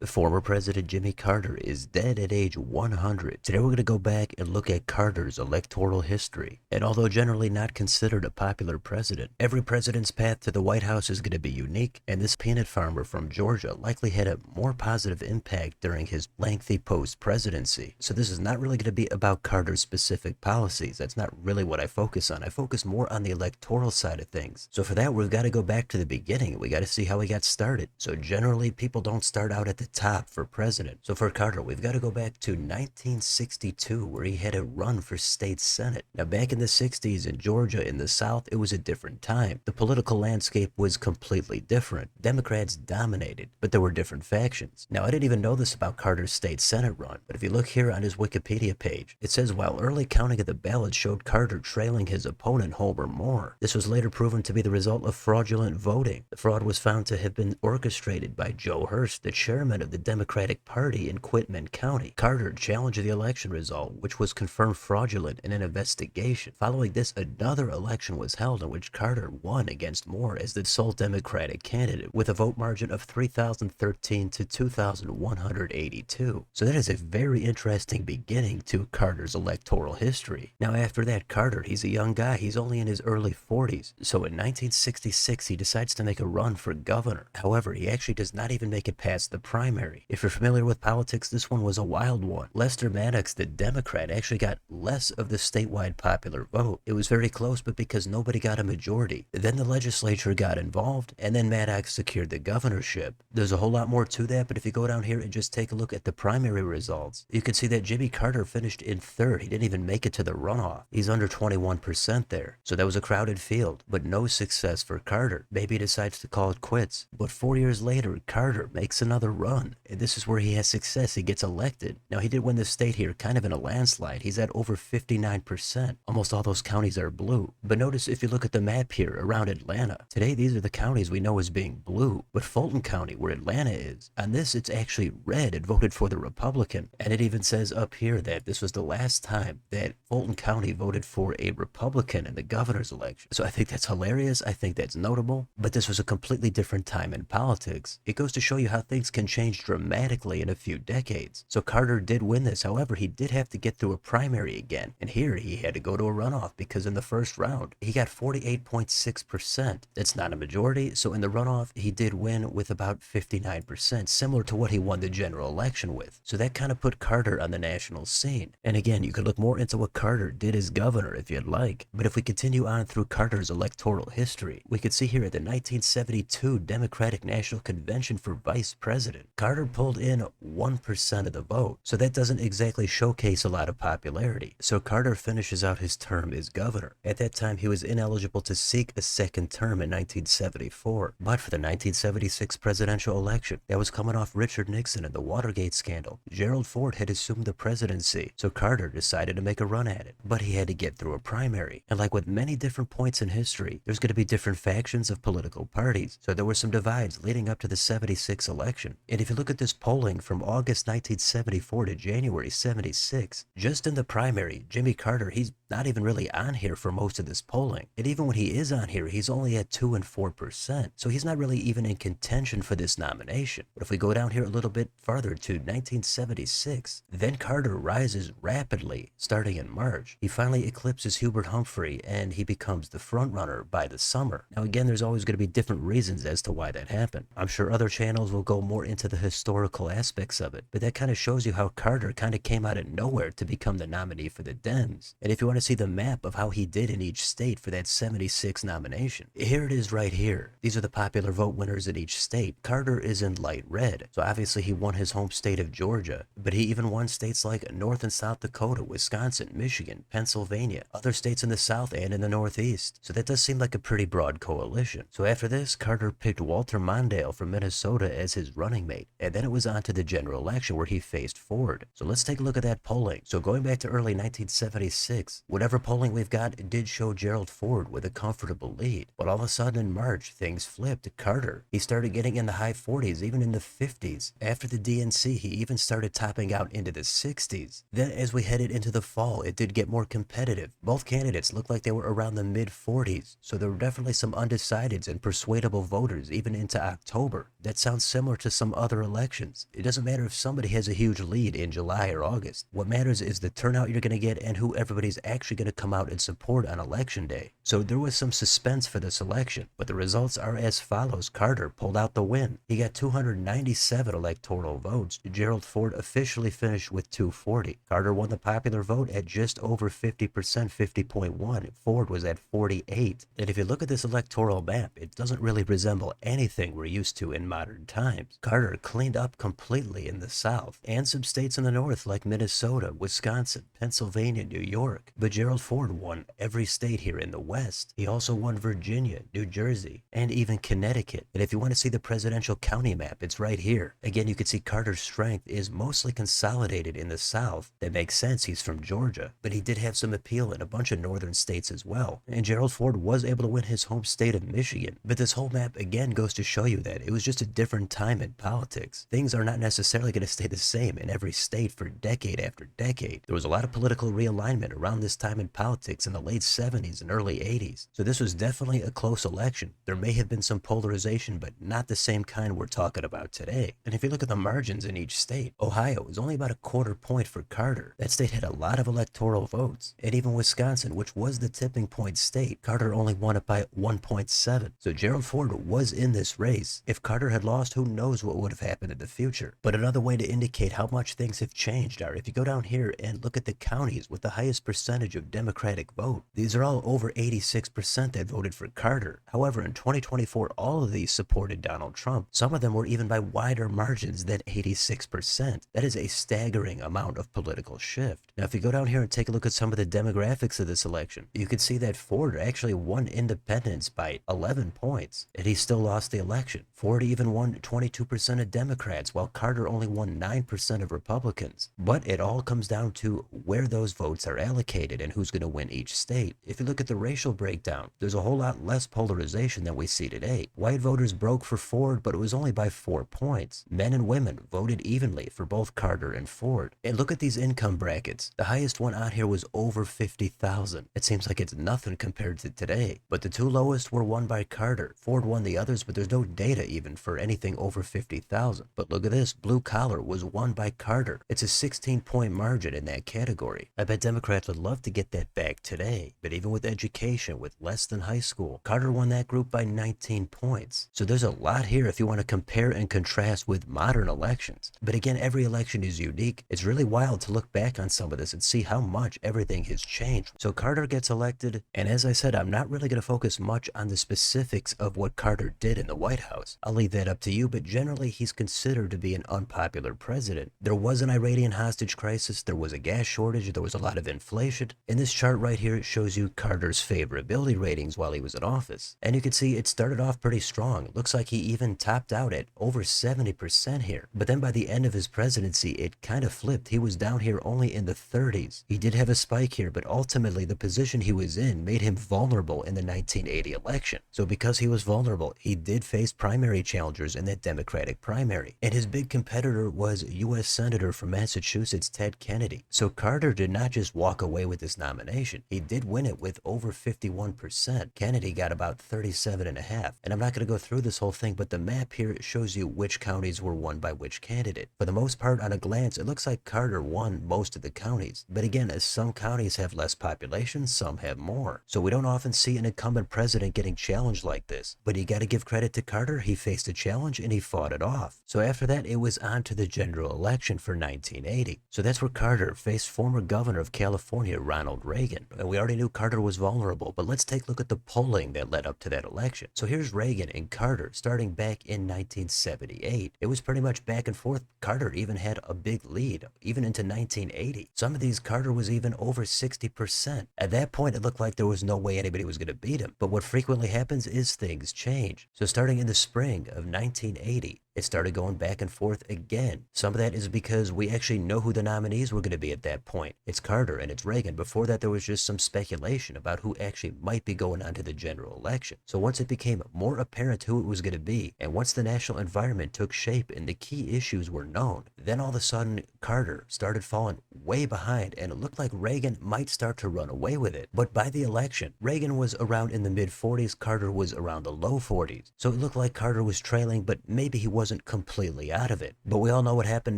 Former President Jimmy Carter is dead at age 100. Today we're going to go back and look at Carter's electoral history. And although generally not considered a popular president, every president's path to the White House is going to be unique, and this peanut farmer from Georgia likely had a more positive impact during his lengthy post-presidency. So this is not really going to be about Carter's specific policies. That's not really what I focus on. I focus more on the electoral side of things. So for that, we've got to go back to the beginning. We got to see how he got started. So generally, people don't start out at the top for president. So for Carter, we've got to go back to 1962, where he had a run for state senate. Now, back in the 60s in Georgia, in the South, it was a different time. The political landscape was completely different. Democrats dominated, but there were different factions. Now, I didn't even know this about Carter's state senate run, but if you look here on his Wikipedia page, it says while early counting of the ballots showed Carter trailing his opponent Homer Moore, this was later proven to be the result of fraudulent voting. The fraud was found to have been orchestrated by Joe Hurst, the chairman of the Democratic Party in Quitman County. Carter challenged the election result, which was confirmed fraudulent in an investigation. Following this, another election was held in which Carter won against Moore as the sole Democratic candidate with a vote margin of 3,013 to 2,182. So that is a very interesting beginning to Carter's electoral history. Now after that, Carter, he's a young guy. He's only in his early 40s. So in 1966, he decides to make a run for governor. However, he actually does not even make it past the primary. If you're familiar with politics, this one was a wild one. Lester Maddox, the Democrat, actually got less of the statewide popular vote. It was very close, but because nobody got a majority. Then the legislature got involved, and then Maddox secured the governorship. There's a whole lot more to that, but if you go down here and just take a look at the primary results, you can see that Jimmy Carter finished in third. He didn't even make it to the runoff. He's under 21% there. So that was a crowded field, but no success for Carter. Maybe he decides to call it quits. But 4 years later, Carter makes another run, and this is where he has success. He gets elected. Now, he did win the state here kind of in a landslide. He's at over 59%. Almost all those counties are blue. But notice if you look at the map here around Atlanta, today these are the counties we know as being blue. But Fulton County, where Atlanta is, on this it's actually red. It voted for the Republican. And it even says up here that this was the last time that Fulton County voted for a Republican in the governor's election. So I think that's hilarious. I think that's notable. But this was a completely different time in politics. It goes to show you how things can change dramatically in a few decades. So Carter did win this. However, he did have to get through a primary again. And here he had to go to a runoff because in the first round, he got 48.6%. That's not a majority. So in the runoff, he did win with about 59%, similar to what he won the general election with. So that kind of put Carter on the national scene. And again, you could look more into what Carter did as governor if you'd like. But if we continue on through Carter's electoral history, we could see here at the 1972 Democratic National Convention for vice president, Carter pulled in 1% of the vote. So that doesn't exactly showcase a lot of popularity. So Carter finishes out his term as governor. At that time, he was ineligible to seek a second term in 1974. But for the 1976 presidential election, that was coming off Richard Nixon and the Watergate scandal. Gerald Ford had assumed the presidency, so Carter decided to make a run at it. But he had to get through a primary. And like with many different points in history, there's going to be different factions of political parties. So there were some divides leading up to the 76 election. And if you look at this polling from August 1974 to January 76, just in the primary, Jimmy Carter, he's not even really on here for most of this polling. And even when he is on here, he's only at 2 and 4%. So he's not really even in contention for this nomination. But if we go down here a little bit farther to 1976, then Carter rises rapidly starting in March. He finally eclipses Hubert Humphrey and he becomes the frontrunner by the summer. Now again, there's always going to be different reasons as to why that happened. I'm sure other channels will go more into the historical aspects of it, but that kind of shows you how Carter kind of came out of nowhere to become the nominee for the Dems. And if you want to see the map of how he did in each state for that 76 nomination, here it is right here. These are the popular vote winners in each state. Carter is in light red, so obviously he won his home state of Georgia, but he even won states like North and South Dakota, Wisconsin, Michigan, Pennsylvania, other states in the South and in the Northeast. So that does seem like a pretty broad coalition. So after this, Carter picked Walter Mondale from Minnesota as his running mate, and then it was on to the general election where he faced Ford. So let's take a look at that polling. So going back to early 1976, whatever polling we've got did show Gerald Ford with a comfortable lead. But all of a sudden in March, things flipped. Carter, he started getting in the high 40s, even in the 50s. After the DNC, he even started topping out into the 60s. Then as we headed into the fall, it did get more competitive. Both candidates looked like they were around the mid 40s. So there were definitely some undecideds and persuadable voters even into October. That sounds similar to some other other elections. It doesn't matter if somebody has a huge lead in July or August. What matters is the turnout you're going to get and who everybody's actually going to come out and support on election day. So there was some suspense for this election, but the results are as follows. Carter pulled out the win. He got 297 electoral votes. Gerald Ford officially finished with 240. Carter won the popular vote at just over 50%, 50.1. Ford was at 48. And if you look at this electoral map, it doesn't really resemble anything we're used to in modern times. Carter cleaned up completely in the South and some states in the North like Minnesota, Wisconsin, Pennsylvania, New York. But Gerald Ford won every state here in the West. He also won Virginia, New Jersey, and even Connecticut. And if you want to see the presidential county map, it's right here. Again, you can see Carter's strength is mostly consolidated in the South. That makes sense, he's from Georgia, but he did have some appeal in a bunch of northern states as well. And Gerald Ford was able to win his home state of Michigan. But this whole map again goes to show you that it was just a different time in politics. Things are not necessarily going to stay the same in every state for decade after decade. There was a lot of political realignment around this time in politics in the late 70s and early 80s. So this was definitely a close election. There may have been some polarization, but not the same kind we're talking about today. And if you look at the margins in each state, Ohio was only about a quarter point for Carter. That state had a lot of electoral votes. And even Wisconsin, which was the tipping point state, Carter only won it by 1.7. So Gerald Ford was in this race. If Carter had lost, who knows what would have happened in the future. But another way to indicate how much things have changed are if you go down here and look at the counties with the highest percentage of Democratic vote. These are all over 86% that voted for Carter. However, in 2024, all of these supported Donald Trump. Some of them were even by wider margins than 86%. That is a staggering amount of political shift. Now, if you go down here and take a look at some of the demographics of this election, you can see that Ford actually won independents by 11 points, and he still lost the election. Ford even won 22% of Democrats, while Carter only won 9% of Republicans. But it all comes down to where those votes are allocated and who's going to win each state. If you look at the racial breakdown, there's a whole lot less polarization than we see today. White voters broke for Ford, but it was only by 4 points. Men and women voted evenly for both Carter and Ford. And look at these income brackets. The highest one on here was over 50,000. It seems like it's nothing compared to today. But the two lowest were won by Carter. Ford won the others, but there's no data even for anything over 50,000. But look at this, blue collar was won by Carter. It's a 16-point margin in that category. I bet Democrats would love to get that back today. But even with education, with less than high school, Carter won that group by 19 points. So there's a lot here if you want to compare and contrast with modern elections. But again, every election is unique. It's really wild to look back on some of this and see how much everything has changed. So Carter gets elected, and as I said, I'm not really going to focus much on the specifics of what Carter did in the White House. I'll leave that up to you, but generally he's considered to be an unpopular president. There was an Iranian hostage crisis, there was a gas shortage, there was a lot of inflation. In this chart right here, it shows you Carter's favorability ratings while he was in office. And you can see it started off pretty strong. It looks like he even topped out at over 70% here. But then by the end of his presidency, it kind of flipped. He was down here only in the 30s. He did have a spike here, but ultimately the position he was in made him vulnerable in the 1980 election. So because he was vulnerable, he did face primary challengers in that Democratic primary. And his big competitor was U.S. Senator from Massachusetts, Ted Kennedy. So Carter did not just walk away with this nomination. He did win it with over 51%. Kennedy got about 37.5%. And I'm not going to go through this whole thing, but the map here shows you which counties were won by which candidate. For the most part, on a glance, it looks like Carter won most of the counties. But again, as some counties have less population, some have more. So we don't often see an incumbent president getting challenged like this. But you got to give credit to Carter. He faced a challenge and he fought it off. So after that, it was on to the general election for 1980. So that's where Carter faced former governor of California, Ronald Reagan. And we already knew Carter was vulnerable, but let's take a look at the polling that led up to that election. So here's Reagan and Carter starting back in 1978. It was pretty much back and forth. Carter even had a big lead, even into 1980. Some of these, Carter was even over 60%. At that point, it looked like there was no way anybody was going to beat him. But what frequently happens is things change. So starting in the spring of 1980, it started going back and forth again. Some of that is because we actually know who the nominees were going to be at that point. It's Carter and it's Reagan. Before that, there was just some speculation about who actually might be going on to the general election. So once it became more apparent who it was going to be, and once the national environment took shape and the key issues were known, Then all of a sudden, Carter started falling way behind, and it looked like Reagan might start to run away with it. But by the election, Reagan was around in the mid-40s, Carter was around the low 40s. So it looked like Carter was trailing, but maybe he wasn't completely out of it. But we all know what happened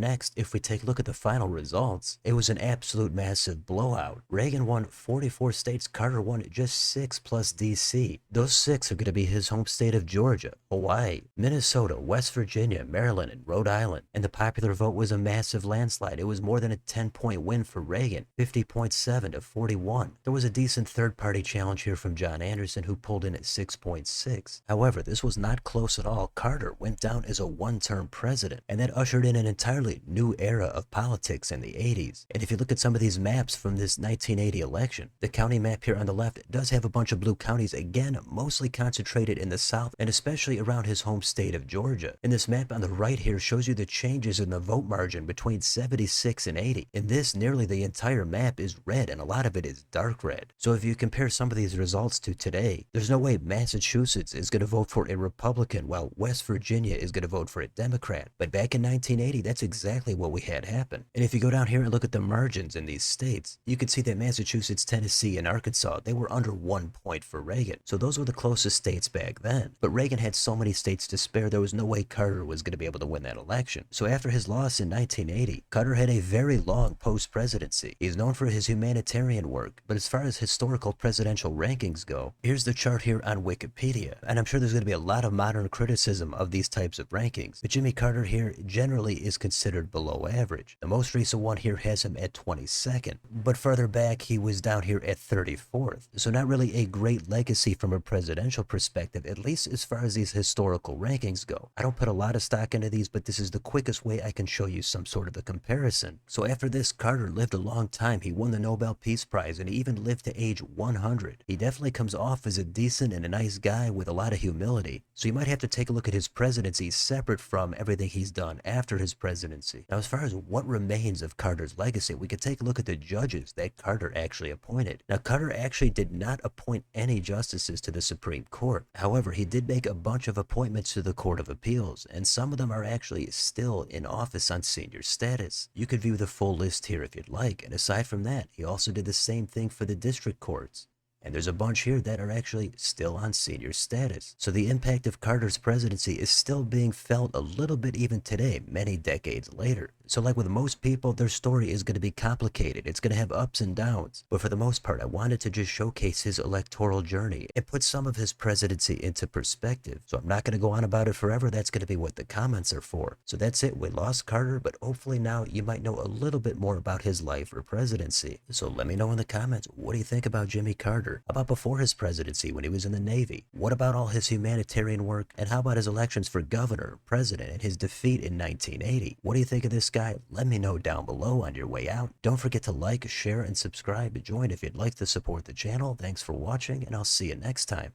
next. If we take a look at the final results, it was an absolute massive blowout. Reagan won 44 states, Carter won just 6 plus DC. Those 6 are going to be his home state of Georgia, Hawaii, Minnesota, West Virginia, Maryland, and Rhode Island. And the popular vote was a massive landslide. It was more than a 10-point win for Reagan, 50.7 to 41. There was a decent third-party challenge here from John Anderson, who pulled in at 6.6. However, this was not close at all. Carter went down as a one-term president, and that ushered in an entirely new era of politics in the 80s. And if you look at some of these maps from this 1980 election, the county map here on the left does have a bunch of blue counties, again, mostly concentrated in the South, and especially around his home state of Georgia. And this map on the right here shows you the changes in the vote margin between 76 and 80. In this, nearly the entire map is red, and a lot of it is dark red. So if you compare some of these results to today, there's no way Massachusetts is going to vote for a Republican while West Virginia is going to vote for a Democrat. But back in 1980, that's exactly what we had happen. And if you go down here and look at the margins in these states, you can see that Massachusetts, Tennessee, and Arkansas, they were under 1 point for Reagan. So those were the closest states back then. But Reagan had so many states to spare, there was no way Carter was going to be able to win that election. So after his loss in 1980, Carter had a very long post-presidency. He's known for his humanitarian work, but as far as historical presidential rankings go, here's the chart here on Wikipedia. And I'm sure there's going to be a lot of modern criticism of these types of rankings, but Jimmy Carter here generally is considered below average. The most recent one here has him at 22nd, but further back he was down here at 34th. So not really a great legacy from a presidential perspective, at least as far as these historical rankings go. I don't put a lot of stock into these, but this is the quickest way I can show you some sort of a comparison. So after this, Carter lived a long time. He won the Nobel Peace Prize, and he even lived to age 100. He definitely comes off as a decent and a nice guy with a lot of humility. So you might have to take a look at his presidency separate from everything he's done after his presidency. Now, as far as what remains of Carter's legacy, we could take a look at the judges that Carter actually appointed. Now, Carter actually did not appoint any justices to the Supreme Court. However, he did make a bunch of appointments to the Court of Appeals, and some of them are actually still in office on senior status. You could view the full list here if you'd like, and aside from that, he also did the same thing for the district courts. And there's a bunch here that are actually still on senior status. So the impact of Carter's presidency is still being felt a little bit even today, many decades later. So like with most people, their story is going to be complicated. It's going to have ups and downs. But for the most part, I wanted to just showcase his electoral journey and put some of his presidency into perspective. So I'm not going to go on about it forever. That's going to be what the comments are for. So that's it. We lost Carter, but hopefully now you might know a little bit more about his life or presidency. So let me know in the comments, what do you think about Jimmy Carter? How about before his presidency when he was in the Navy? What about all his humanitarian work? And how about his elections for governor, president, and his defeat in 1980? What do you think of this guy? Let me know down below on your way out. Don't forget to like, share, and subscribe. Join if you'd like to support the channel. Thanks for watching, and I'll see you next time.